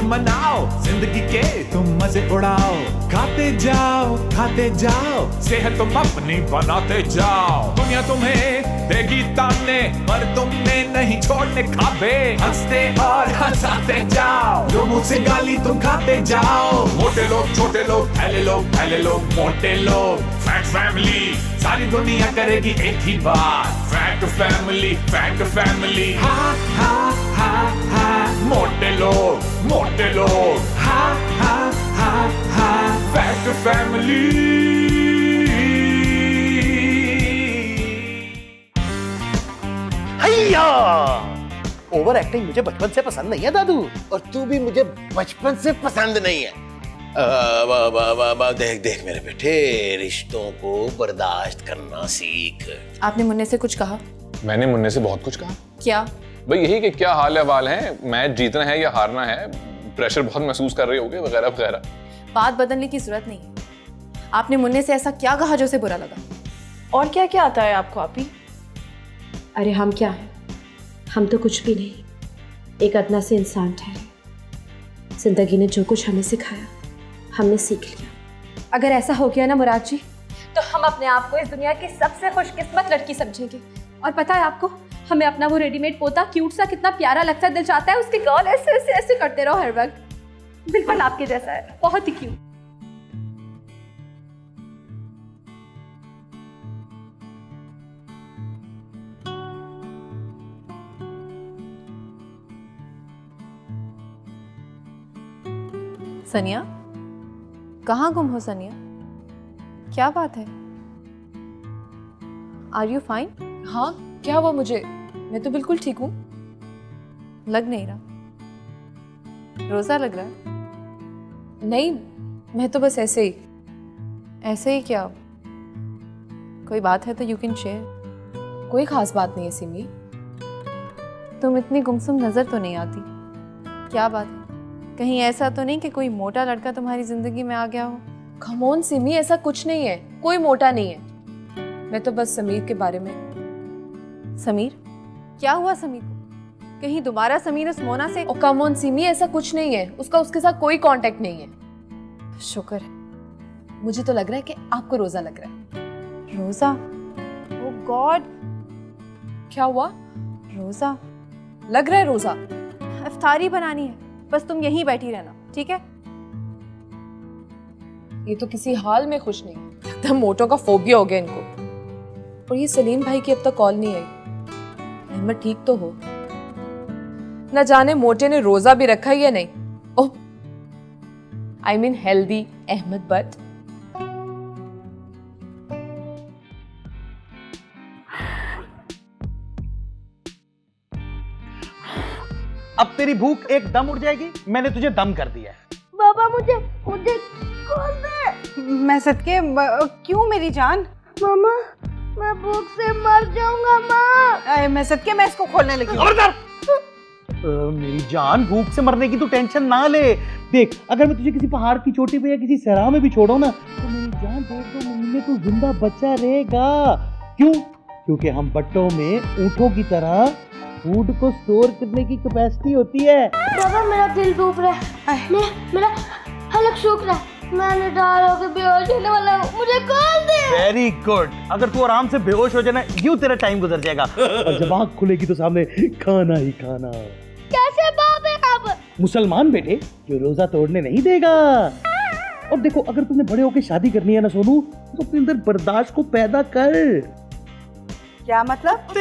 मनाओ, जिंदगी के तुम मजे उड़ाओ, खाते जाओ, सेहत तुम अपनी बनाते जाओ। दुनिया तुम्हें देगी ताने, पर तुमने नहीं छोड़ने खाबे, हंसते और हंसाते जाओ, जो मुंह से गाली तुम खाते जाओ। मोटे लोग, छोटे लोग, पहले लोग, मोटे लोग, फैट फैमिली, सारी दुनिया करेगी एक ही बात, फैट फैमिली, हा हा हा हा। मोटे लोग, हा हा हा हा, फैट फैमिली। हैया! ओवर एक्टिंग मुझे बचपन से पसंद नहीं है दादू। और तू भी मुझे बचपन से पसंद नहीं है। देख मेरे बेटे, रिश्तों को बर्दाश्त करना सीख। आपने मुन्ने से कुछ कहा? मैंने मुन्ने से बहुत कुछ कहा। क्या? भाई यही कि क्या हाल अहवाल है, मैच जीतना है या हारना है, प्रेशर बहुत महसूस कर रहे होगे वगैरह वगैरह। बात बदलने की जरूरत नहीं है। आपने मुन्ने से ऐसा क्या कहा जो उसे बुरा लगा? और क्या क्या आता है आपको आपी? अरे हम क्या हैं? हम तो कुछ भी नहीं, एक अदना से इंसान ठहरे। जिंदगी ने जो कुछ हमें सिखाया हमने सीख लिया। अगर ऐसा हो गया ना मुराद जी, तो हम अपने आप को इस दुनिया की सबसे खुशकिस्मत लड़की समझेंगे। और पता है आपको, हमें अपना वो रेडीमेड पोता क्यूट सा कितना प्यारा लगता है, दिल चाहता है उसकी गर्ल ऐसे ऐसे ऐसे करते रहो हर वक्त। बिल्कुल आपके जैसा है, बहुत ही क्यूट। सनिया, कहाँ गुम हो सनिया? क्या बात है? Are you fine? हाँ, क्या हुआ मुझे? मैं तो बिल्कुल ठीक हूँ। लग नहीं रहा। रोजा लग रहा है। नहीं, मैं तो बस ऐसे ही। ऐसे ही क्या? कोई बात है तो यू कैन शेयर। कोई खास बात नहीं है सिमी। तुम इतनी गुमसुम नजर तो नहीं आती। क्या बात है? कहीं ऐसा तो नहीं कि कोई मोटा लड़का तुम्हारी जिंदगी में आ गया हो? कम ऑन सिमी, ऐसा कुछ नहीं है, कोई मोटा नहीं है। मैं तो बस समीर के बारे में। समीर? क्या हुआ समीर को? कहीं दोबारा समीर उस मोना से? ओ कम ऑन सिमी, ऐसा कुछ नहीं है, उसका उसके साथ कोई कांटेक्ट नहीं है। शुक्र है। मुझे तो लग रहा है कि आपको रोजा लग रहा है। रोजा? ओह गॉड, क्या हुआ? रोजा लग रहा है रोजा। इफ्तारी बनानी है, बस तुम यहीं बैठी रहना, ठीक है? ये तो किसी हाल में खुश नहीं, लगता है मोटों का फोबिया हो गया इनको। और ये सलीम भाई की अब तक कॉल नहीं आई। अहमद ठीक तो हो? न जाने मोटे ने रोजा भी रखा या नहीं। Oh, I mean healthy Ahmad but. अब तेरी भूख एकदम उड़ जाएगी, मैंने तुझे दम कर दिया है। बाबा मुझे खोल दे। मैं सदके क्यों मेरी जान? मामा, मैं भूख से मर जाऊंगा माँ। मैं सदके, मैं इसको खोलने लगी हूँ। मेरी जान, भूख से मरने की तू टेंशन ना ले। देख, अगर मैं तुझे किसी पहाड़ की चोटी पे या किसी सहरा में भी छोड़ूं ना, तो मेरी जान 2-2 महीने तू जिंदा बचा रहेगा। क्यों? क्योंकि हम बट्टों में ऊंटों की तरह फूड को स्टोर करने की कैपेसिटी होती है। बाबा मेरा दिल डूब रहा है, मेरा हलक सूख रहा है, मैं निडार होकर बेहोश होने वाला हूँ, मुझे खोल दे। Very good. अगर तू आराम से बेहोश हो जाए ना, यूं तेरा टाइम गुजर जाएगा और जब आँख खुलेगी तो सामने खाना ही खाना। कैसे बाप है आप? मुसलमान बेटे जो रोजा तोड़ने नहीं देगा। और देखो, अगर तुमने बड़े होकर शादी करनी है ना सोनू, तो अपने अंदर बर्दाश्त को पैदा कर। क्या मतलब?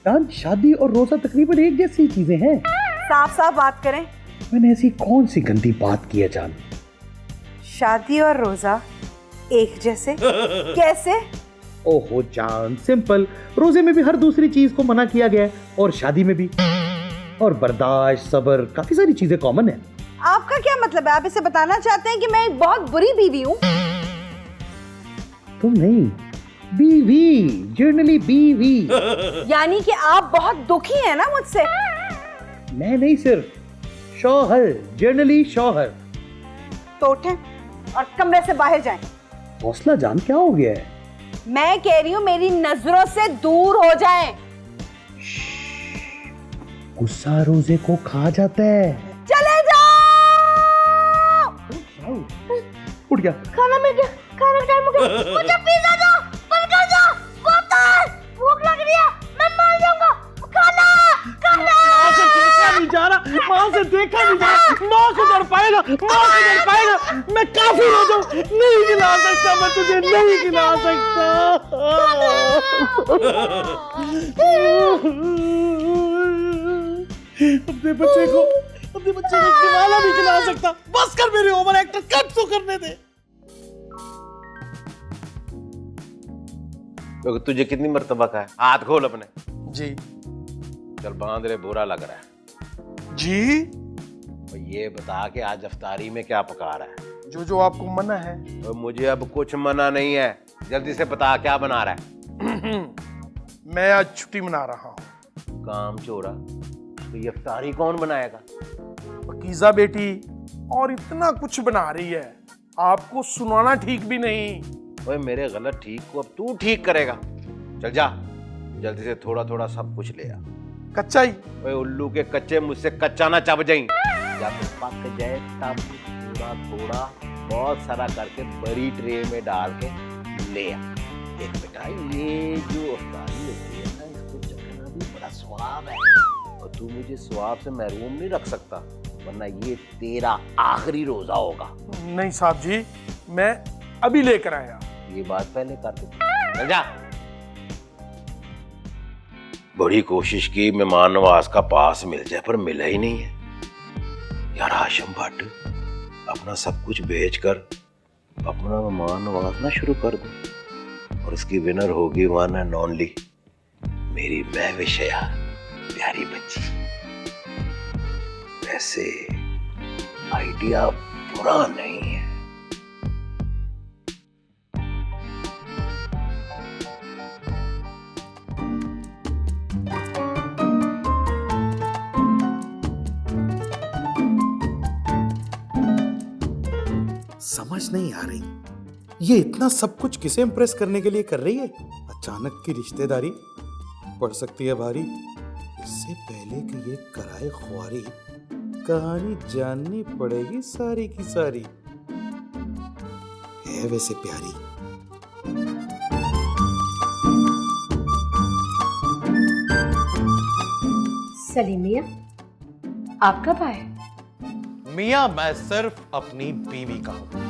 जान, शादी और रोजा तकरीबन एक जैसी चीजें हैं। साफ साफ बात करें। मैंने ऐसी कौन सी गंदी बात की है जान? शादी और रोजा एक जैसे कैसे? ओहो जान, सिंपल। रोजे में भी हर दूसरी चीज को मना किया गया है और शादी में भी। और बर्दाश्त, सब्र, काफी सारी चीजें कॉमन है। आपका क्या मतलब है? आप इसे बताना चाहते हैं कि मैं एक बहुत बुरी बीवी हूँ? तुम नहीं, बीवी, जर्नली बीवी। यानी कि आप बहुत दुखी हैं ना मुझसे? मैं नहीं, सिर्फ शौहर, जर्नली शौहर। तो उठें और कमरे से बाहर जाएं। हौसला जान, क्या हो गया है? मैं कह रही हूँ मेरी नजरों से दूर हो जाएं। गुस्सा रोजे को खा जाता है। चले जाओ। उठ गया। खाना मिल गया, खाना का टाइम हो गया। मुझे पिज्जा दो, बर्गर दो, बहुत भूख लग रही है, मैं मर जाऊंगा। खाना खाना। माँ से देखा नहीं जा रहा, माँ से देखा नहीं जा रहा। माँ को डर पाएगा, माँ को डर पाएगा। मैं काफी हो जाऊं, नहीं खिला सकता, मैं तुझे नहीं खिला सकता। अपने बच्चे को खिलाना नहीं खिला सकता। बस कर, मेरे ओवर एक्टर कट तो करने दे। क्योंकि तुझे कितनी मर्तबा का है, हाथ खोल अपने। जी चल बांध ले, बुरा लग रहा है। जी, और ये बता कि आज अफ्तारी में क्या पका रहा है? जो जो आपको मना है। और मुझे अब कुछ मना नहीं है, जल्दी से बता क्या बना रहा है। मैं आज छुट्टी मना रहा हूँ। काम चोरा, तो ये अफ्तारी कौन बनाएगा? पकीज़ा बेटी और इतना कुछ बना रही है, आपको सुनाना ठीक भी नहीं। ओए मेरे गलत ठीक को अब तू ठीक करेगा। चल जा, जल्दी से थोड़ा थोड़ा सब कुछ ले आ। कच्चा ही? ओए उल्लू के कच्चे मुझसे कच्चा ना चब जाई। जब पक जाए तब थोड़ा थोड़ा बहुत सारा करके बड़ी ट्रे में डाल के ले आ। देख बेटा, ये जो अफ्तारी होती है ना, इसको चखना भी बड़ा स्वाद है, और तू मुझे स्वाद से महरूम नहीं रख सकता, वरना ये तेरा आखिरी रोजा होगा। नहीं साहब जी, मैं अभी लेकर आया। ये बात पहले कर दे। जा। बड़ी कोशिश की मेहमान नवाज का पास मिल जाए, पर मिला ही नहीं है यार। हाशिम भट्ट अपना सब कुछ बेचकर अपना मेहमान नवाजना शुरू कर दो, और उसकी विनर होगी वन एंड ओनली मेरी महविशया प्यारी बच्ची। वैसे आइडिया बुरा नहीं है। समझ नहीं आ रही, ये इतना सब कुछ किसे इम्प्रेस करने के लिए कर रही है? अचानक की रिश्तेदारी पड़ सकती है भारी। इससे पहले कि ये कराए ख्वारी, कहानी जाननी पड़ेगी सारी की सारी। है वैसे प्यारी। सलीम मियां, आप कब आए? मियां, मैं सिर्फ अपनी बीवी का हूं।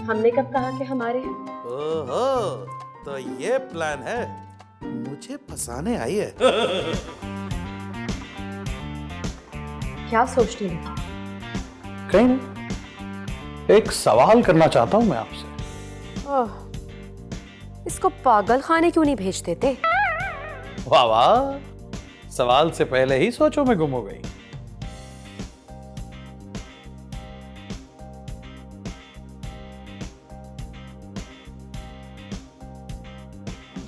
हमने कब कहा कि हमारे हैं? ओहो, तो ये प्लान है, मुझे फंसाने आई है। क्या सोचने लगी? कहीं नहीं, एक सवाल करना चाहता हूं मैं आपसे। ओह, इसको पागल खाने क्यों नहीं भेज देते? वाह वाह, सवाल से पहले ही सोचो में गुम हो गई।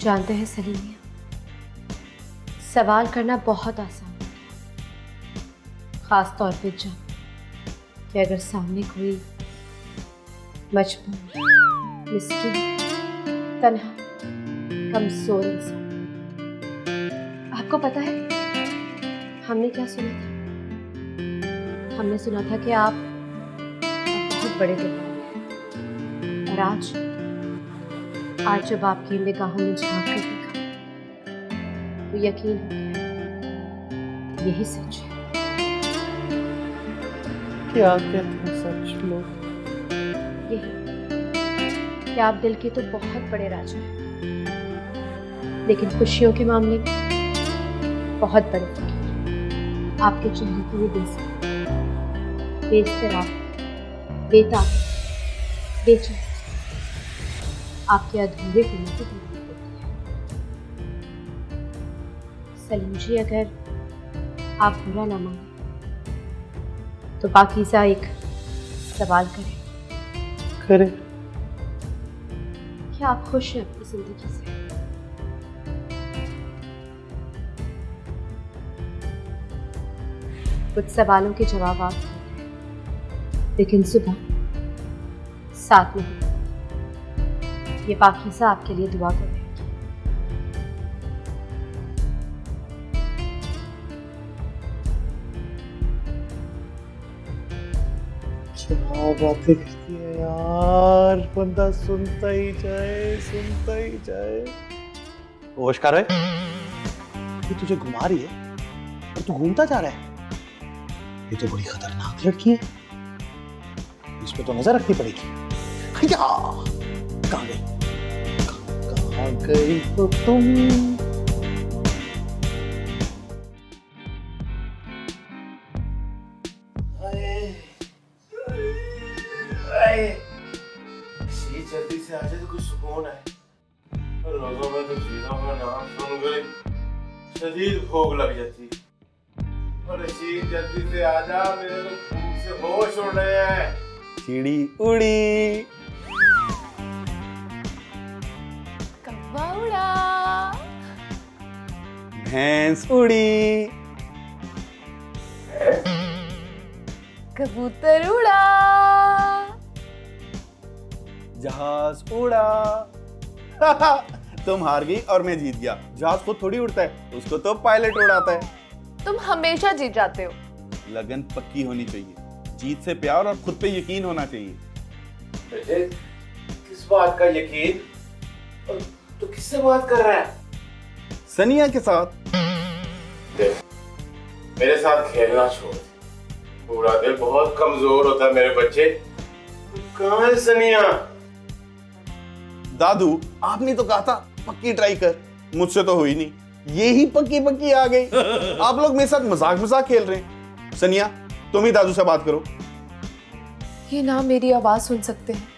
जानते हैं सलीम मियां, सवाल करना बहुत आसान है, खास तौर पे जब कि अगर सामने कोई मजबूर, मिस्कीन, तन्हा, कमजोर इंसान। आपको पता है हमने क्या सुना था? हमने सुना था कि आप बहुत बड़े दिल वाले हैं, और आज जब आपकी निगाहों में झांक कर देखा तो यकीन हो गया यही सच है। क्या कहते हैं सच लोग? यही कि आप दिल के तो बहुत बड़े राजा हैं, लेकिन खुशियों के मामले में बहुत बड़े फकीर। आपके चेहरे की ये बेइज्जती, बेताब, बेचैन आपके अधूरे होने की दलील होती है। सलीम जी, अगर आप बुरा ना माने तो पाकीज़ा एक सवाल करें। करें। क्या आप खुश हैं अपनी जिंदगी से? कुछ सवालों के जवाब आप देते हैं, लेकिन सुबह साथ में ये पाकीज़ा आपके लिए दुआ कर रहेगी। क्या बातें करती है यार, बंदा सुनता ही जाए, सुनता ही जाए। होश कर रहे, ये तुझे घुमा रही है और तू घूमता जा रहा है। ये तो बड़ी खतरनाक लड़की है, इस पे तो नजर रखनी पड़ेगी। कहाँ गई, कहाँ गई तो तुम? जल्दी से आ जाए तो कुछ सुकून है। रोजों में तो चीजों का नाम सुनकर शदीद भूख लग जाती। और रशीद जल्दी से आ जा, मेरे तो भूख से होश उड़ रहे हैं। चिड़ी उड़ी, कौवा उड़ा, भैंस उड़ी, कबूतर उड़ा, जहाज उड़ा। तुम हार गई और मैं जीत गया। जहाज खुद थोड़ी उड़ता है, उसको तो पायलट उड़ाता है। तुम हमेशा जीत जाते हो। लगन पक्की होनी चाहिए, जीत से प्यार और खुद पे यकीन होना चाहिए। बेटे, किस बात का यकीन? और तू किससे बात कर रहा है? सनिया के साथ। देख, मेरे साथ खेलना छोड़। पूरा दिल बहुत कमजोर होता है मेरे बच्चे। कहाँ है सनिया? दादू, आपने तो कहा था पक्की ट्राई कर, मुझसे तो हुई नहीं। ये ही पक्की पक्की आ गई। आप लोग मेरे साथ मजाक मजाक खेल रहे हैं। सनिया, तुम ही दादू से बात करो। ये ना मेरी आवाज सुन सकते हैं,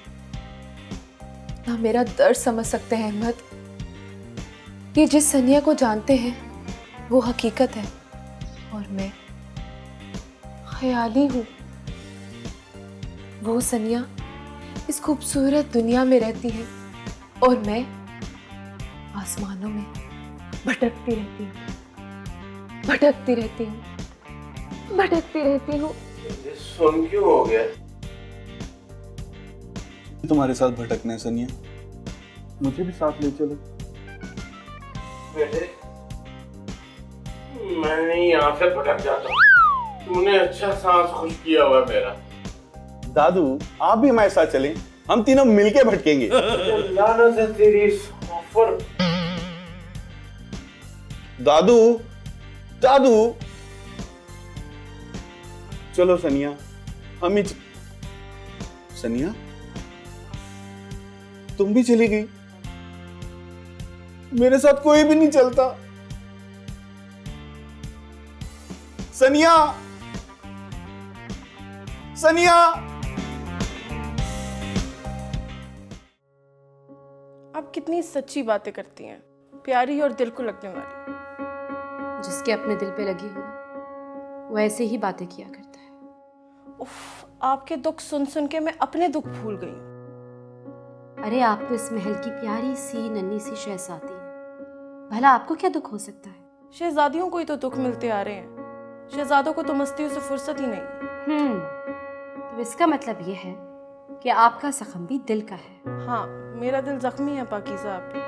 ना मेरा दर्द समझ सकते हैं अहमद। ये जिस सनिया को जानते हैं वो हकीकत है और मैं ख्याली हूँ। वो सनिया इस खूबसूरत दुनिया में रहती है और मैं आसमानों में भटकती रहती हूँ, भटकती रहती हूँ, भटकती रहती हूँ। ये सुन क्यों हो गया? तुम्हारे साथ भटकना है सनिया, मुझे भी साथ ले चलो। बेटे, मैं यहाँ से भटक जाता। तूने अच्छा सांस खुश किया हुआ मेरा। दादू, आप भी हमारे साथ चलें, हम तीनों मिलके भटकेंगे। लानत है तेरी इस ऑफर। दादू, दादू, चलो सनिया, हम ही सनिया, तुम भी चली गई। मेरे साथ कोई भी नहीं चलता। सनिया, सनिया। आप कितनी सच्ची बातें करती हैं, प्यारी और दिल को लगने वाली। जिसके अपने दिल पे लगी हो ना, वो ऐसे ही बातें किया करता है। उफ, आपके दुख सुन सुन के मैं अपने दुख भूल गई हूँ। अरे आप तो इस महल की प्यारी सी नन्ही सी शहजादी है, भला आपको क्या दुख हो सकता है? शहजादियों को ही तो दुख मिलते आ रहे हैं, शहजादों को तो मस्तियों से फुर्सत ही नहीं। तो इसका मतलब ये है कि आपका जख्म भी दिल का है। हाँ, मेरा दिल जख्मी है पाकीज़ा आप पे।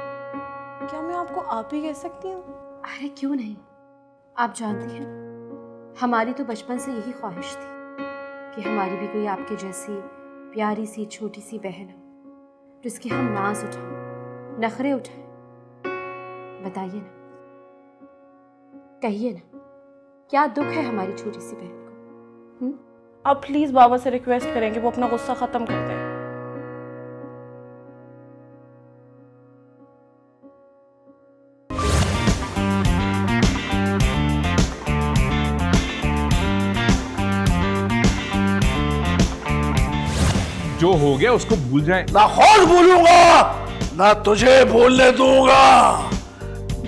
क्या मैं आपको आप ही कह सकती हूँ? अरे क्यों नहीं, आप जानती हैं हमारी तो बचपन से यही ख्वाहिश थी कि हमारी भी कोई आपके जैसी प्यारी सी छोटी सी बहन हो, जिसकी हम नाज उठाएं, नखरे उठाएं। बताइए ना, कहिए ना, क्या दुख है हमारी छोटी सी बहन को? आप प्लीज़ बाबा से रिक्वेस्ट करेंगे वो अपना गुस्सा ख़त्म कर दें। जो हो गया उसको भूल जाए। ना खुद भूलूंगा ना तुझे भूलने दूंगा।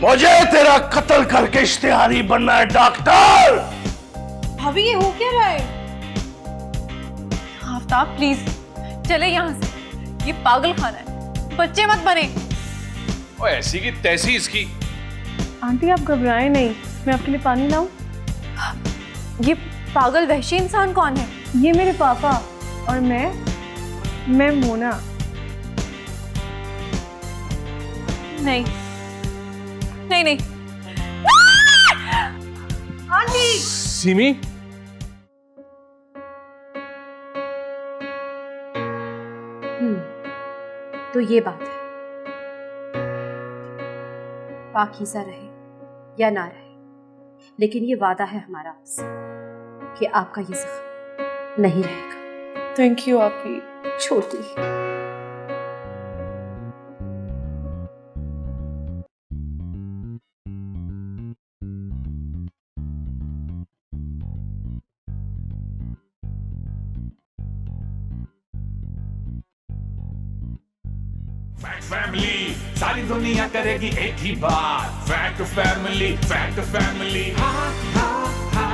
मुझे तेरा कत्ल करके इश्तिहारी बनना है डॉक्टर। भाभी, ये हो क्या रहा है? आफ्ताब प्लीज चले यहाँ से, ये पागल खाना है, बच्चे मत बने। और ऐसी की तैसी इसकी। आंटी आप घबराएं नहीं, मैं आपके लिए पानी लाऊं? ये पागल वहशी इंसान कौन है? ये मेरे पापा और मैं मोना। नहीं नहीं नहीं। सिमी, तो ये बात है, पाकीज़ा रहे या ना रहे, लेकिन ये वादा है हमारा आपसे कि आपका ये जख्म नहीं रहेगा। थैंक यू आपकी छोटी। फैमिली, सारी दुनिया करेगी एक ही बात। Fact family, fact family. हा हा हा हा।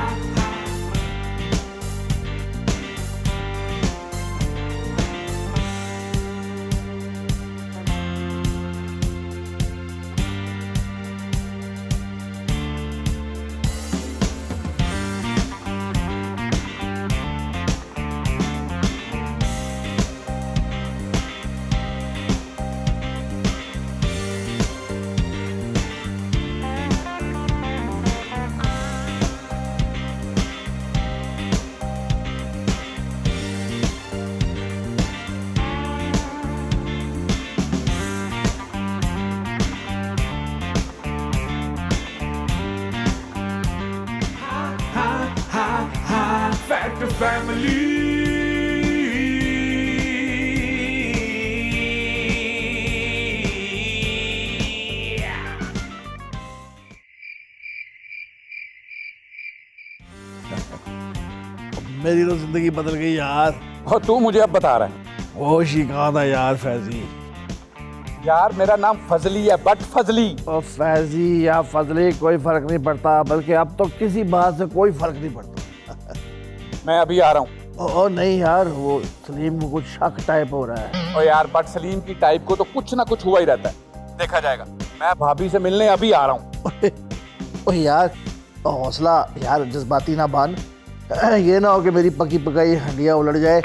Fact family. मेरी तो जिंदगी बदल गई यार। और तू मुझे अब बता रहा है? होश ही कहाँ था यार फैजी। यार मेरा नाम फजली है, बट फजली। और फैजी या फजली कोई फर्क नहीं पड़ता, बल्कि अब तो किसी बात से कोई फर्क नहीं पड़ता। मैं अभी आ रहा हूँ। ओ नहीं यार, वो सलीम को कुछ शक टाइप हो रहा है। और यार बट सलीम की टाइप को तो कुछ ना कुछ हुआ ही रहता है, देखा जाएगा। मैं भाभी से मिलने अभी आ रहा हूँ। ओ यार हौसला यार, जज्बाती ना बान। ये ना हो कि मेरी पकी पकाई हंडिया उलट जाए।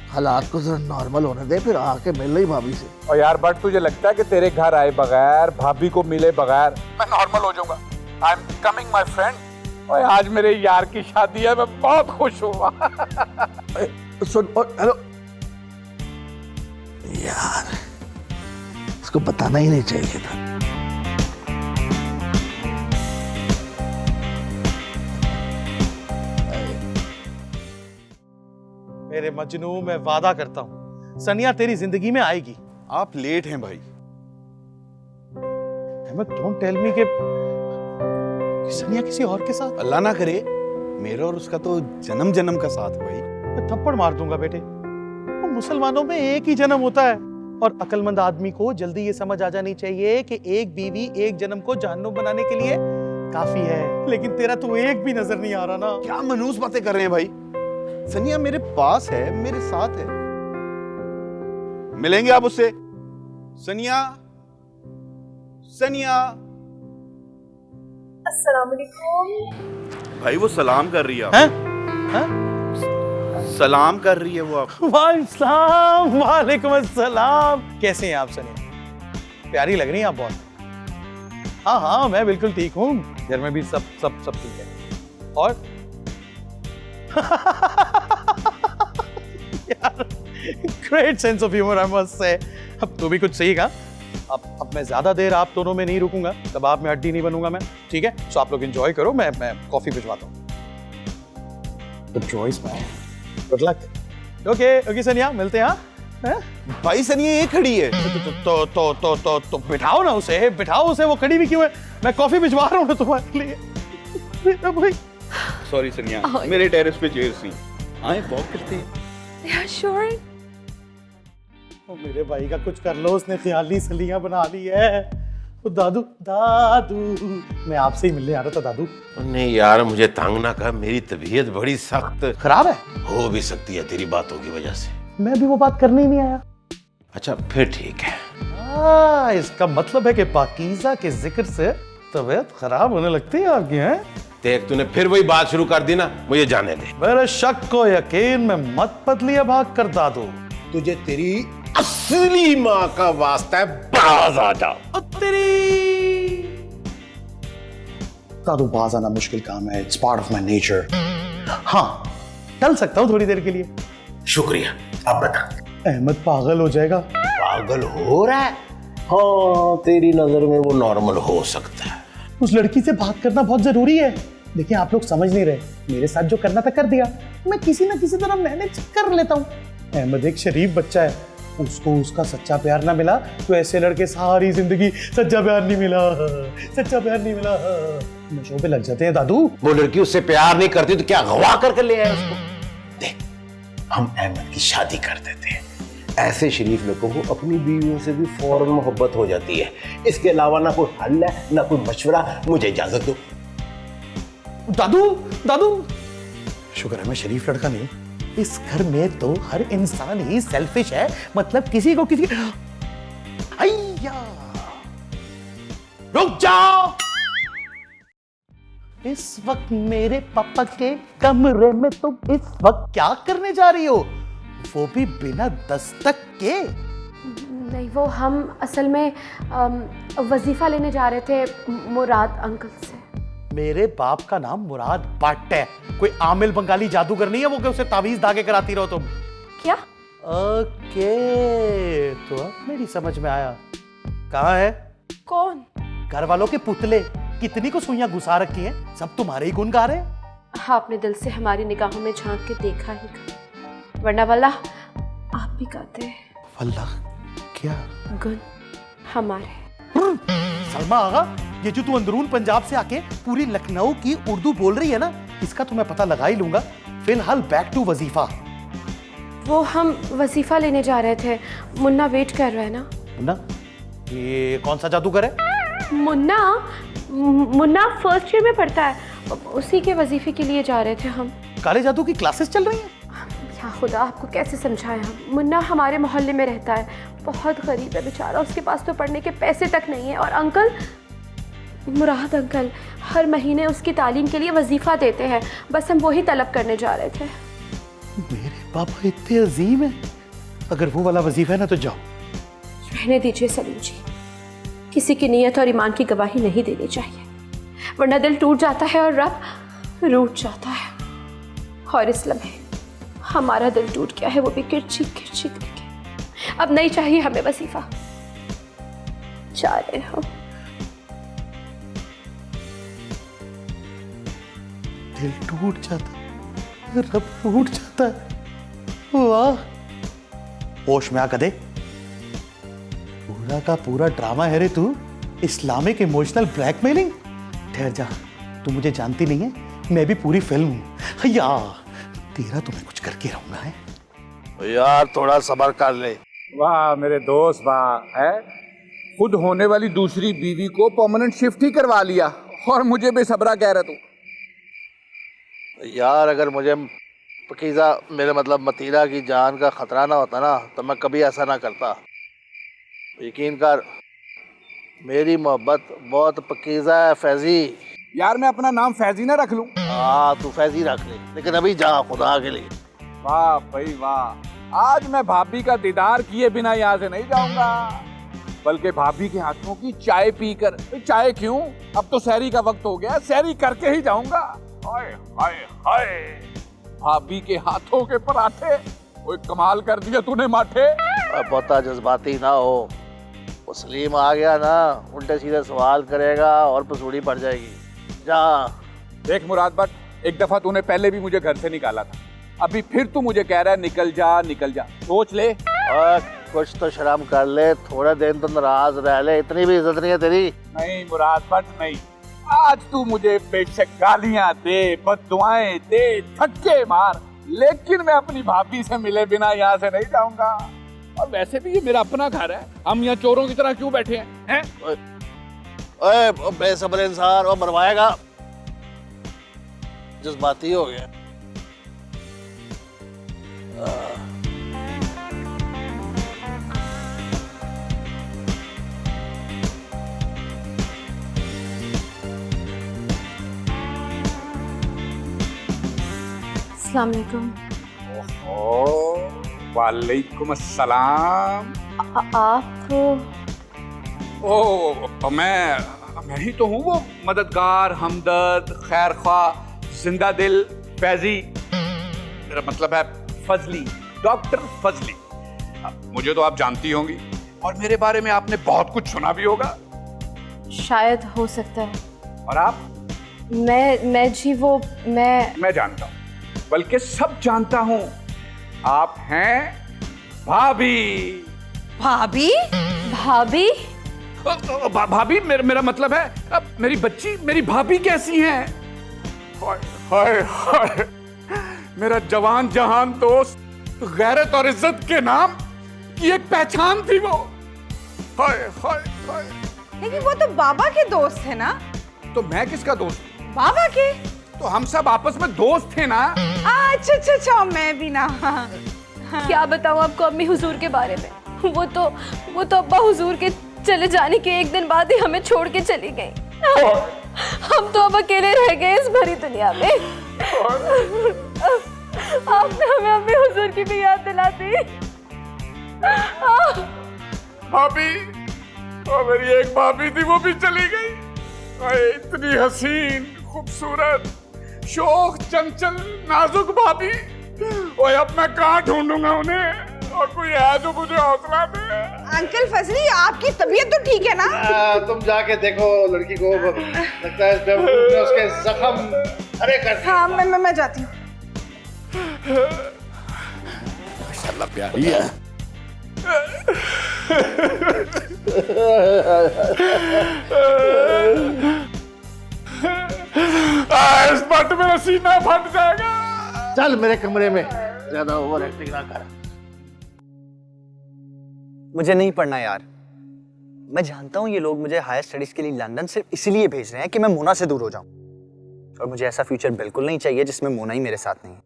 हालात को जरा नॉर्मल होने दे, फिर आके मिल रही भाभी से। और यार बट तुझे लगता है कि तेरे घर आए बगैर, भाभी को मिले बगैर मैं नॉर्मल हो जाऊंगा? I am coming my friend. और आज मेरे यार की शादी है, मैं बहुत खुश हुआ। सुन, हेलो यार, इसको बताना ही नहीं चाहिए था। मेरे मजनू, मैं वादा करता हूँ सनिया तेरी जिंदगी में आएगी। आप लेट हैं भाई। डोंट टेल मी कि सनिया किसी और के साथ। अल्लाह ना करे, मेरा और उसका तो जन्म जन्म का साथ है भाई। मैं थप्पड़ मार दूंगा बेटे। तो मुसलमानों में एक ही जन्म होता है, और अक्लमंद आदमी को जल्दी ये समझ आ जानी चाहिए कि एक बीवी एक जन्म को जहन्नुम बनाने के लिए काफी है। लेकिन तेरा तो एक भी नजर नहीं आ रहा ना। क्या मनूस बातें कर रहे हैं भाई। सनिया मेरे पास है, मेरे साथ है। मिलेंगे आप उससे? सनिया, सनिया। अस्सलाम वालेकुम। भाई वो सलाम कर रही है। सलाम कर रही है वो आपको। वालेकुम अस्सलाम। कैसे हैं आप सनिया? प्यारी लग रही हैं आप बहुत। हाँ हाँ मैं बिल्कुल ठीक हूँ, घर में भी सब सब सब ठीक है। और यार great sense of humour I must say. अब तू भी कुछ सही कहा। अब मैं ज्यादा देर आप दोनों में नहीं रुकूंगा, तब आप में हड्डी नहीं बनूंगा मैं, ठीक है? सो आप लोग एंजॉय करो, मैं कॉफी भिजवाता हूँ। Good choice man, good luck. Okay okay सनिया, मिलते हैं। हाँ भाई सनिया ये खड़ी है। तो बिठाओ ना उसे, बिठाओ उसे। वो खड़ी भी क्यों है? मैं कॉफी भिजवा रहा हूँ ना तुम्हारे लिए। भाई सॉरी सनिया, मेरे टेरेस पे चेयर्स नहीं। आए वॉक करते हैं। Yeah, sure. मेरे भाई का कुछ कर लो, उसने ख्याली सलियां बना ली है। तो दादू दादू, मैं आपसे ही मिलने आ रहा था दादू। नहीं यार, मुझे तंग ना कर, मेरी तबीयत बड़ी सख्त खराब है। हो भी सकती है तेरी बातों की वजह से। मैं भी वो बात करने ही नहीं आया। अच्छा फिर ठीक है। इसका मतलब है कि पाकीज़ा के जिक्र से तबीयत खराब होने लगती है आपकी, हैं? देख तूने फिर वही बात शुरू कर दी ना, मुझे जाने दे। मेरे शक को यकीन में मत बदलिए भाग कर दादू। तुझे तेरी असली माँ का वास्ता है, बाज आ जा। दादू बाज आना मुश्किल काम है, it's part of my nature. हाँ टल सकता हूँ थोड़ी देर के लिए। शुक्रिया। अब बता अहमद पागल हो जाएगा। पागल हो रहा है? हाँ, तेरी नजर में वो नॉर्मल हो सकता है। उस लड़की से बात करना बहुत जरूरी है। देखिए आप लोग समझ नहीं रहे, मेरे साथ जो करना था कर दिया, मैं किसी ना किसी तरह मैनेज कर लेता हूँ। अहमद एक शरीफ बच्चा है, उसको उसका सच्चा प्यार ना मिला तो ऐसे लड़के सारी जिंदगी सच्चा प्यार नहीं मिला, सच्चा प्यार नहीं मिला, नशों पे लग जाते हैं दादू। वो लड़की उससे प्यार नहीं करती तो क्या गवा करके ले आए उसको? देख, हम अहमद की शादी कर देते हैं। ऐसे शरीफ लोगों को अपनी बीवियों से भी फौरन मोहब्बत हो जाती है। इसके अलावा ना कोई हल है ना कोई मशवरा। मुझे इजाजत दो। दादू दादू, शुक्र है मैं शरीफ लड़का नहीं। इस घर में तो हर इंसान ही सेल्फिश है, मतलब किसी को किसी। अय्या, रुक जाओ। इस वक्त मेरे पापा के कमरे में तुम इस वक्त क्या करने जा रही हो, वो भी बिना दस्तक के? नहीं, वो हम असल में वजीफा लेने जा रहे थे मुराद अंकल से। मेरे बाप का नाम मुराद भट्ट है, कोई आमिल बंगाली जादूगर नहीं है वो कि उसे तावीज धागे कराती रहो तुम। क्या? ओके, तो अब मेरी समझ में आया। कहाँ है? कौन? घर वालों के पुतले, कितनी को सुइयां घुसा रखी हैं, सब तुम्हारे ही गुण गा रहे हैं। हाँ, आपने दिल से हमारी निगाहों में झांक के देखा ही कहा, वरना वल्लाह आप भी गाते हैं। वल्लाह क्या गुण हमारे। सलमा आगा, ये जो तू अंदरून पंजाब से आके पूरी लखनऊ की उर्दू बोल रही है ना, इसका तो मैं पता लगा ही लूंगा। फिलहाल बैक टू वजीफा। वो हम वजीफा लेने जा रहे थे, मुन्ना वेट कर रहा है ना। मुन्ना? ये कौन सा जादूगर है? मुन्ना फर्स्ट ईयर में पढ़ता है, उसी के वजीफे के लिए जा रहे थे हम। काले जादू की क्लासेस चल रही हैं? या खुदा, आपको कैसे समझाएं हम। मुन्ना हमारे मोहल्ले में रहता है, बहुत गरीब है बेचारा, उसके पास तो पढ़ने के पैसे तक नहीं है। और अंकल, मुराद अंकल हर महीने उसकी तालीम के लिए वजीफा देते हैं, बस हम वही तलब करने जा रहे थे। मेरे पापा इतने अजीम हैं, अगर वो वाला वजीफा है ना तो जाओ। रहने दीजिए सलीम जी, किसी की नीयत और ईमान की गवाही नहीं देनी चाहिए, वरना दिल टूट जाता है और रब रूठ जाता है। और इस लम्हे हमारा दिल टूट गया है, वो भी किरची किरची करके। अब नहीं चाहिए हमें वजीफा, जा रहे हम। दिल टूट जाता है, रब टूट जाता है। वाह, होश में आ कदे, पूरा का पूरा ड्रामा है रे तू, इस्लामिक इमोशनल ब्लैकमेलिंग। ठहर जा, तू मुझे जानती नहीं है, मैं भी पूरी फिल्म हूं। यार तेरा तो मैं कुछ करके रहूंगा है। यार थोड़ा सब्र कर ले। वाह मेरे दोस्त, वाह है, खुद होने वाली दूसरी बीवी को परमानेंट शिफ्ट ही करवा लिया और मुझे बेसब्रा कह रहा तू। यार अगर मुझे पकीज़ा मेरे मतलब मतीरा की जान का खतरा ना होता ना तो मैं कभी ऐसा ना करता। यकीन कर, मेरी मोहब्बत बहुत पकीज़ा है फैजी। यार मैं अपना नाम फैजी ना रख लूं? हाँ तू फैजी रख ले, लेकिन अभी जा खुदा के लिए। वाह भाई वाह, आज मैं भाभी का दीदार किए बिना यहाँ से नहीं जाऊंगा, बल्कि भाभी के हाथों की चाय पीकर। चाय क्यों, अब तो सहरी का वक्त हो गया, सहरी करके ही जाऊंगा। हाय हाय हाय, भाभी के हाथों के पराठे, कोई कमाल कर दिया तूने माठे। बहुत जज्बाती ना हो, वो सलीम आ गया ना उल्टे सीधे सवाल करेगा और पसूड़ी पड़ जाएगी। जा। देख मुराद भट्ट, एक दफा तूने पहले भी मुझे घर से निकाला था, अभी फिर तू मुझे कह रहा है निकल जा निकल जा। सोच ले और कुछ तो शर्म कर ले, थोड़े दिन तो नाराज रह ले, इतनी भी इज्जत नहीं है तेरी। नहीं मुराद भट्ट नहीं, आज तू मुझे बेशक गालियां दे, बद्दुआएं दे, धक्के मार, लेकिन मैं अपनी भाभी से मिले बिना यहाँ से नहीं जाऊंगा। और वैसे भी ये मेरा अपना घर है, हम यहाँ चोरों की तरह क्यों बैठे हैं? ओए बेसब्र इंसान, वो मरवाएगा, जज्बाती हो गया। अस्सलाम वालेकुम। वालेकुम अस्सलाम। आप? ओ मैं ही तो हूँ वो मददगार, हमदर्द, खैर ख्वाह, जिंदा दिल फैजी, मेरा मतलब है फजली, डॉक्टर फजली। मुझे तो आप जानती होंगी और मेरे बारे में आपने बहुत कुछ सुना भी होगा। शायद हो सकता है। और आप? मैं जी वो मैं जानता हूँ, बल्कि सब जानता हूँ। आप हैं भाभी। भाभी? भाभी? भाभी मेरा मतलब है अब मेरी बच्ची, मेरी भाभी कैसी हैं? हाय हाय हाय, मेरा जवान जहान दोस्त, गैरत और इज्जत के नाम की एक पहचान थी वो। हाय हाय हाय। लेकिन वो तो बाबा के दोस्त है ना? तो मैं किसका दोस्त? बाबा के। तो हम सब आपस में दोस्त थे ना। अच्छा अच्छा अच्छा, मैं भी ना। क्या बताऊं आपको अम्मी हुजूर के बारे में। वो तो अब्बा हुजूर के चले जाने के एक दिन बाद ही हमें छोड़ के चली गई। हम तो अब अकेले रह गए इस भरी दुनिया में। आपने हमें अम्मी हुजूर की भी याद दिला दी। भाभी, और मेरी एक भाभी थी वो भी चली गई। इतनी हसीन, खूबसूरत, शोख, चंचल, नाजुक भाभी। ओए अब मैं कहाँ ढूंढूंगा उन्हें? और कोई है जो मुझे हौसला दे? अंकल फजली, आपकी तबीयत तो ठीक है ना? तुम जाके देखो लड़की को, लगता है इसमें उसके जख्म हरे कर। हाँ मैं जाती हूँ। माशाल्लाह प्यारी है। इस बात में मेरा सीना फट जाएगा। चल मेरे कमरे में, ज्यादा ओवर एक्टिंग ना कर। मुझे नहीं पढ़ना यार। मैं जानता हूँ ये लोग मुझे हायर स्टडीज के लिए लंदन सिर्फ इसलिए भेज रहे हैं कि मैं मोना से दूर हो जाऊं, और मुझे ऐसा फ्यूचर बिल्कुल नहीं चाहिए जिसमें मोना ही मेरे साथ नहीं है।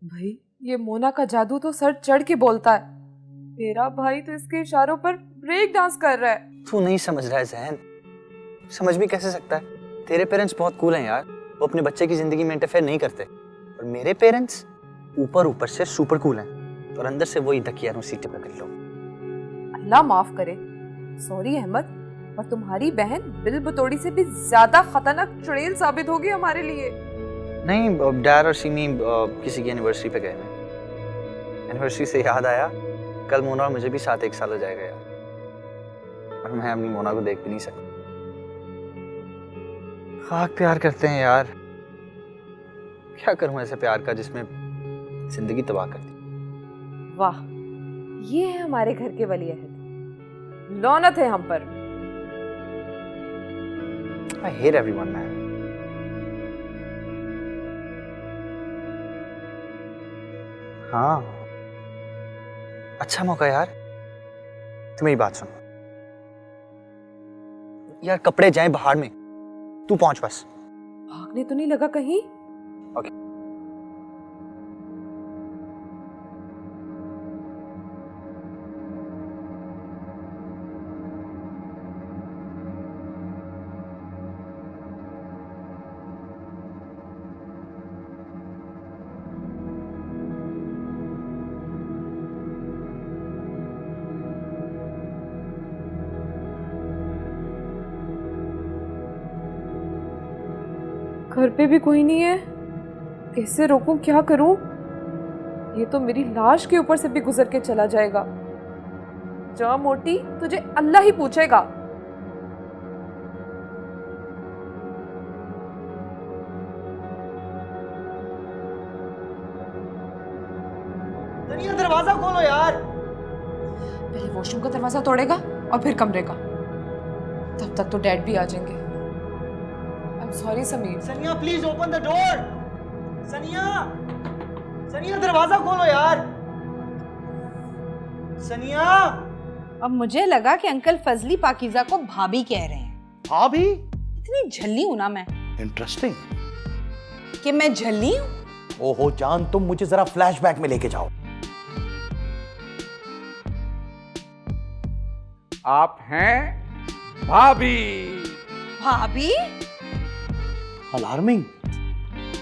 भाई ये मोना का जादू तो सर चढ़ के बोलता है। मेरा भाई तो इसके इशारों पर ब्रेक डांस कर रहा है। तू नहीं समझ रहा है जहन, समझ भी कैसे सकता है? तेरे पेरेंट्स बहुत कूल हैं यार, वो अपने बच्चे की जिंदगी में इंटरफेयर नहीं करते। और मेरे पेरेंट्स ऊपर से सुपर कूल हैं, और अंदर से वही दकियारों सीटे पकड़ लो। अल्लाह माफ करे, सॉरी अहमद, पर तुम्हारी बहन बिल बतौड़ी से भी ज्यादा खतरनाक चुड़ैल साबित होगी हमारे लिए। नहीं, डैड और सीमी किसी की एनिवर्सरी पे गए हैं। एनिवर्सरी से याद आया, कल मोना और मुझे भी साथ एक साल हो जाएगा यार, और मैं अपनी मोना को देख भी नहीं सकता। खाक प्यार करते हैं यार, क्या करूं ऐसे प्यार का जिसमें जिंदगी तबाह कर दी। वाह, ये है हमारे घर के वली अहद, लौनत है हम पर। I hate everyone man. हाँ, अच्छा मौका यार। तू मेरी बात सुन यार, कपड़े जाएं बाहर में, तू पहुंच बस। भागने तो नहीं लगा कहीं? ओके। घर पे भी कोई नहीं है, कैसे रोकूं, क्या करूं? ये तो मेरी लाश के ऊपर से भी गुजर के चला जाएगा। जा मोटी, तुझे अल्लाह ही पूछेगा। दरवाजा खोलो यार। पहले वॉशरूम का दरवाजा तोड़ेगा और फिर कमरे का, तब तक तो डैड भी आ जाएंगे। सॉरी समीर। सनिया प्लीज ओपन द डोर। सनिया दरवाजा खोलो यार। सनिया। अब मुझे लगा कि अंकल फजली पाकीज़ा को भाभी कह रहे हैं। भाभी? इतनी झल्ली हूं ना मैं। इंटरेस्टिंग। कि मैं झल्ली हूं? ओहो जान, तुम मुझे जरा फ्लैशबैक में लेके जाओ। आप हैं भाभी। भाभी? अलार्मिंग।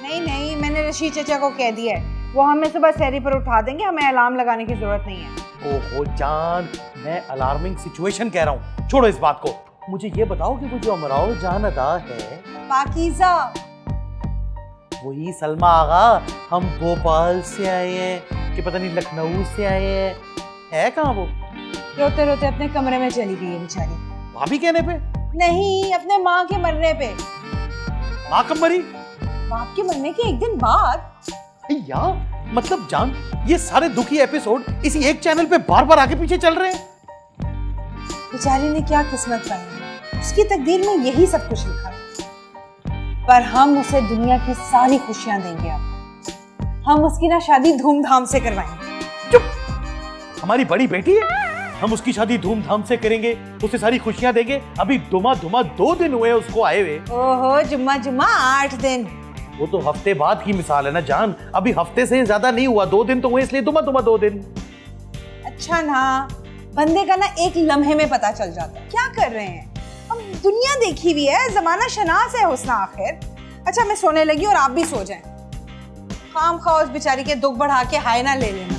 नहीं, मैंने रशीद चचा को कह दिया है, वो हमें सुबह सहरी पर उठा देंगे, हमें अलार्म लगाने की जरूरत नहीं है। ओहो जान, मैं अलार्मिंग सिचुएशन कह रहा हूँ, छोड़ो इस बात को। मुझे ये बताओ कि वो जो अमराओ जान अदा है पाकीज़ा, वही सलमा आगा हम भोपाल से आए हैं कि पता नहीं लखनऊ से आए हैं, है कहाँ वो? रोते रोते अपने कमरे में चली गई है बेचारी। भाभी कहने पे? नहीं, अपने माँ के मरने पे। माँ कब मरी? बाप के मरने के एक दिन बाद। यार मतलब जान, ये सारे दुखी एपिसोड इसी एक चैनल पे बार बार आगे पीछे चल रहे हैं। बेचारी ने क्या किस्मत पाई, उसकी तकदीर में यही सब कुछ लिखा था। पर हम उसे दुनिया की सारी खुशियां देंगे। अब हम उसकी ना शादी धूमधाम से करवाएंगे। चुप, हमारी बड़ी बेटी है, हम उसकी शादी धूमधाम से करेंगे, उसे सारी खुशियां देंगे। अभी दुमा 2 दिन हुए उसको आए हुए। ओहो, जुम्मा 8 दिन। वो तो हफ्ते बाद की मिसाल है ना जान, अभी हफ्ते से ज्यादा नहीं हुआ, 2 दिन तो हुए, इसलिए दुमा 2 दिन। अच्छा ना, बंदे का ना एक लम्हे में पता चल जाता है। क्या कर रहे हैं? हम दुनिया देखी हुई है, जमाना शनास है हुस्ना आखिर। अच्छा मैं सोने लगी और आप भी सो जाएं। खाम खा उस बेचारी के दुख बढ़ा के हाय ना ले लेना।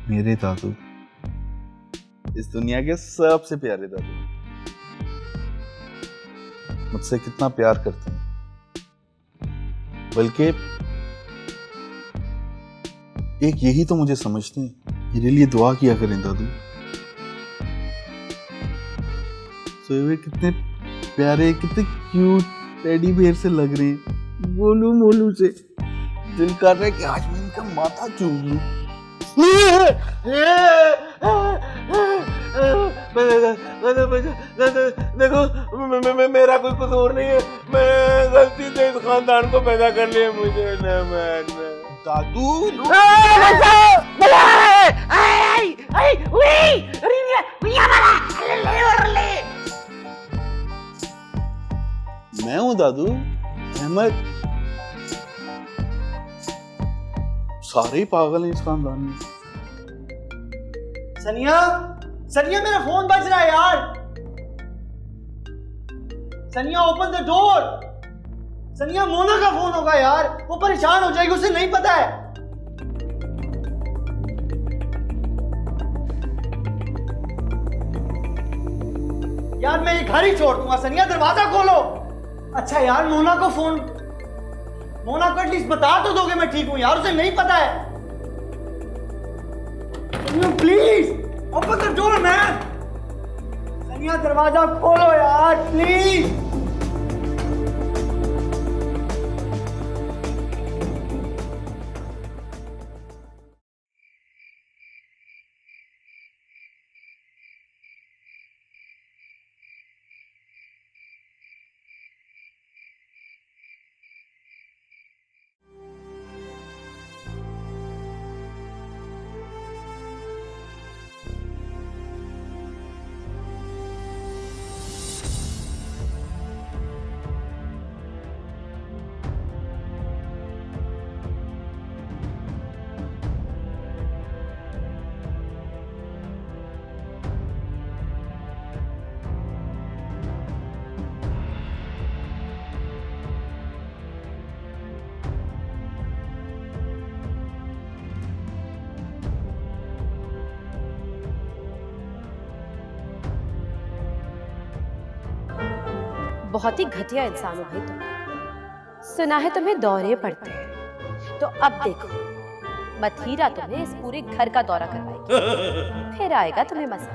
मेरे दादू, इस दुनिया के सबसे प्यारे दादू, मुझसे कितना प्यार करते हैं। बल्कि एक यही तो मुझे समझते हैं। मेरे लिए दुआ किया करें दादू। सोए हुए कितने प्यारे, कितने क्यूट टेडी बेयर से लग रहे हैं, गोलू मोलू से। दिल कर रहा है कि आज मैं इनका माथा चूम लूं। देखो मेरा कोई कसूर नहीं है, मैं गलती से इस खानदान को पैदा कर लिया, मुझे न मारना। दादू मैं हूँ दादू, अहमद। सारे ही पागल हैं इस खानदान में। सनिया, सनिया मेरा फोन बज रहा है यार। सनिया ओपन द डोर। सनिया मोना का फोन होगा यार, वो परेशान हो जाएगी, उसे नहीं पता है। यार मैं ये घर ही छोड़ दूंगा। सनिया दरवाजा खोलो। अच्छा यार मोना को फोन, मोना को एटलीस्ट बता तो दोगे मैं ठीक हूं यार, उसे नहीं पता है। Please open the door man. सनिया दरवाजा खोलो यार प्लीज। बहुत ही घटिया इंसान हो भाई तुम। सुना है तुम्हें दौरे पड़ते हैं, तो अब देखो मथीरा तुम्हें इस पूरे घर का दौरा करवाएगी, फिर आएगा तुम्हें मजा।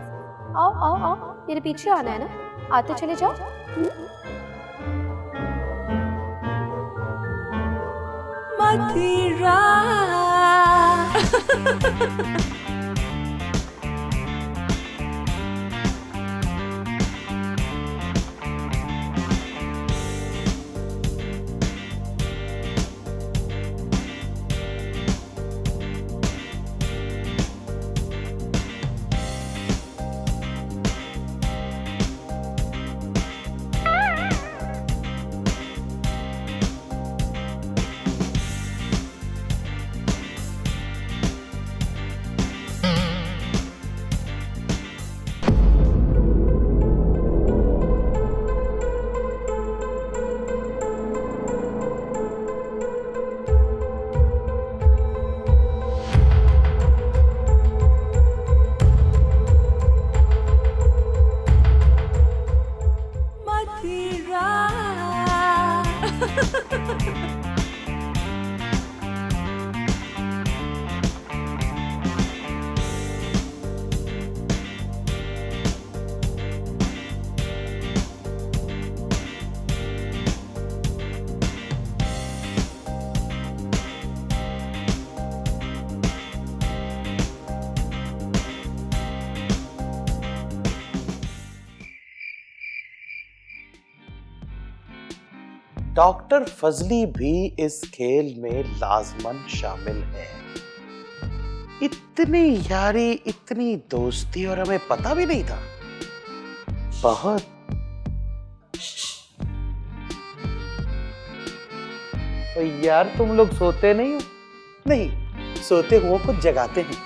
आओ आओ आओ, मेरे पीछे आना है ना, आते चले जाओ। मथीरा डॉक्टर फजली भी इस खेल में लाजमन शामिल है। इतनी यारी, इतनी दोस्ती, और हमें पता भी नहीं था। बहुत तो यार, तुम लोग सोते नहीं हो? नहीं, सोते हुओं को जगाते हैं,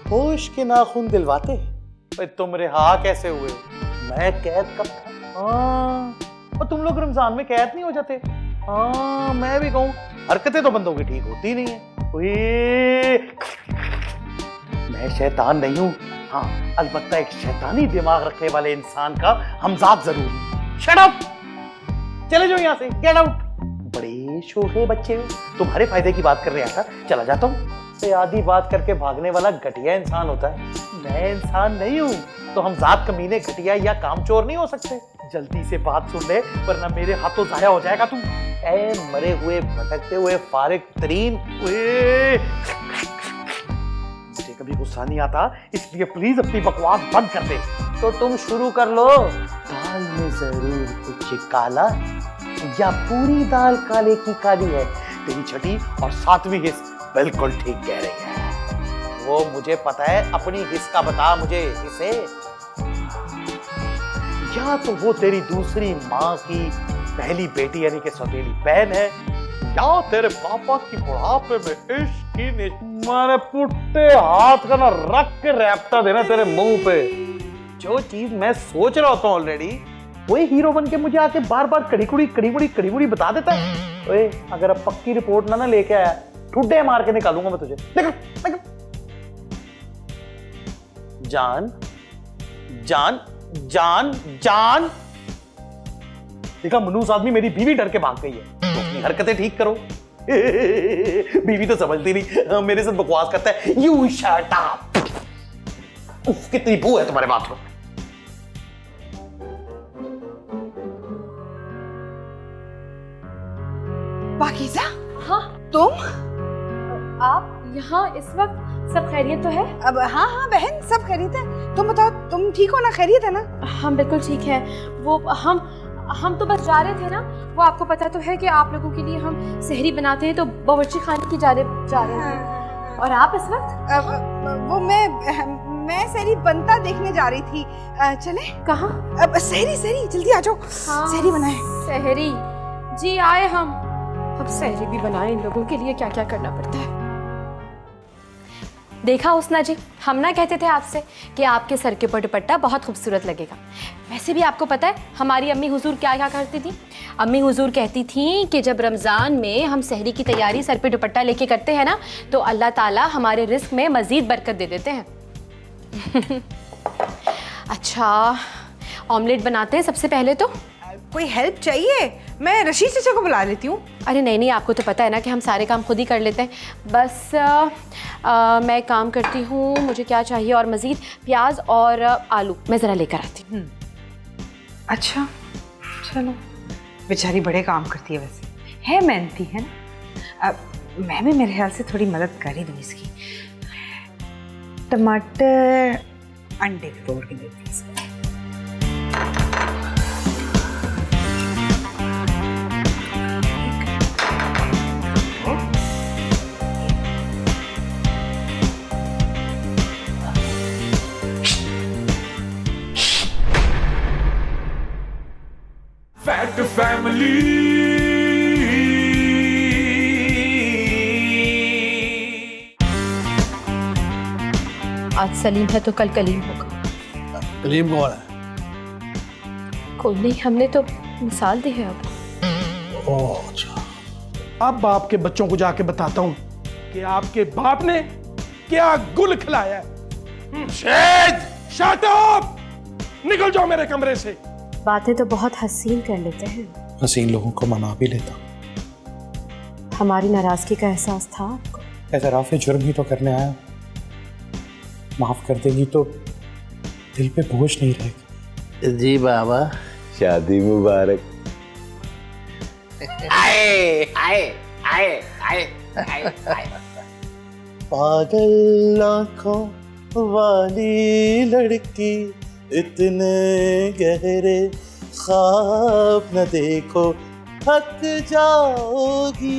होश के नाखून दिलवाते हैं। भाई तुम रिहा कैसे हुए हो? मैं कैद कब था? हाँ, और तुम लोग रमजान में कैद नहीं हो जाते? हाँ, मैं भी कहूँ, हरकतें तो बंदों की ठीक होती नहीं है। मैं शैतान नहीं हूँ, हाँ, अलबत्ता एक शैतानी दिमाग रखने वाले इंसान का हमजाद जरूर हूँ। Shut up! चले जाओ यहाँ से, गेट आउट। बड़े शोखे बच्चे हो, तुम्हारे फायदे की बात कर रहे था, चला जाता हूँ। से आधी बात करके भागने वाला घटिया इंसान होता है। मैं इंसान नहीं हूँ, तो हम जात कमीने, घटिया या कामचोर नहीं हो सकते। जल्दी से बात सुन ले, वरना मेरे हाथों जाया हो जाएगा तुम। ऐ मरे हुए, भटकते हुए, फारिग तरीन। मुझे कभी गुस्सा नहीं आता, इसलिए प्लीज अपनी बकवास बंद कर दे। तो तुम शुरू कर लो। दाल में जरूर कुछ काला, या पूरी दाल काले की काली है? तेरी छठी और सातवीं हिस्स बिल्कुल ठीक कह रही है। वो मुझे पता है, अपनी हिस्स का बता मुझे हिस्से। या तो वो तेरी दूसरी माँ की पहली बेटी यानी कि सौतेली बहन है, या तेरे पापा की बुढ़ापे में इश्क की मारे पुट्टे हाथ का ना रख के रैप्टा देना तेरे मुंह पे। जो चीज मैं सोच रहा होता हूँ ऑलरेडी, वही हीरो बन के मुझे आके बार बार कड़ी बता देता है। ओए, अगर अब पक्की रिपोर्ट ना लेके आया, ठुड्डे मार के निकालूंगा मैं तुझे। निकल। जान जान जान जान, देखा मनूस आदमी, मेरी बीवी डर के भाग गई है, तो अपनी हरकतें ठीक करो। बीवी तो समझती नहीं, मेरे साथ बकवास करता है। You shut up. उफ, कितनी बू है तुम्हारे बात में। पाकीज़ा, हाँ तुम? आप यहाँ इस वक्त? सब खैरियत तो है? अब हाँ बहन, सब खैरियत है। तुम बताओ, तुम ठीक हो ना? खैरियत है ना? हम बिल्कुल ठीक है। वो हम तो बस जा रहे थे ना, वो आपको पता तो है कि आप लोगों के लिए हम सहरी बनाते हैं, तो बावर्ची खाने की जा रहे थे। और आप इस वक्त? वो मैं सहरी बनता देखने जा रही थी। चले? कहाँ? अब सहरी जल्दी आ जाओ। हाँ, सहरी बनाए। सहरी जी, आए हम। अब सहरी भी बनाए, इन लोगों के लिए क्या क्या करना पड़ता है। देखा हुस्ना जी, हम ना कहते थे आपसे कि आपके सर के ऊपर दुपट्टा बहुत खूबसूरत लगेगा। वैसे भी आपको पता है हमारी अम्मी हुजूर क्या क्या करती थी? अम्मी हुजूर कहती थी कि जब रमज़ान में हम सहरी की तैयारी सर पे दुपट्टा लेके करते हैं ना, तो अल्लाह ताला हमारे रिस्क में मज़ीद बरकत दे देते हैं। अच्छा, ऑमलेट बनाते हैं सबसे पहले तो। कोई हेल्प चाहिए? मैं रशीद चाचा को बुला लेती हूँ। अरे नहीं, आपको तो पता है ना कि हम सारे काम खुद ही कर लेते हैं। बस मैं काम करती हूँ, मुझे क्या चाहिए और मज़ीद प्याज और आलू मैं ज़रा लेकर आती हूँ। अच्छा चलो, बेचारी बड़े काम करती है, वैसे है मेहनती है ना। मैं भी मेरे ख्याल से थोड़ी मदद कर ही दूँ इसकी। टमाटर, अंडे तोड़ के देती हूँ इसको। Fat family. आज सलीम है तो कल कलीम होगा। कलीम कौन है? कोई नहीं, हमने तो मिसाल दी है अब। ओह अच्छा। अब बाप के बच्चों को जाके बताता हूँ कि आपके बाप ने क्या गुल खिलाया है। Shut up! निकल जाओ मेरे कमरे से। बातें तो बहुत हसीन कर लेते हैं। हसीन लोगों को मना भी लेता। हमारी नाराजगी का एहसास था आपको? ऐसा राफे जुर्म ही तो करने आया, माफ कर देगी तो दिल पे बोझ नहीं रहेगा। जी बाबा, शादी मुबारक। आए आए आए आए आए आए। पागल आंखों वाली लड़की, इतने गहरे ख्वाब न देखो, थक जाओगी।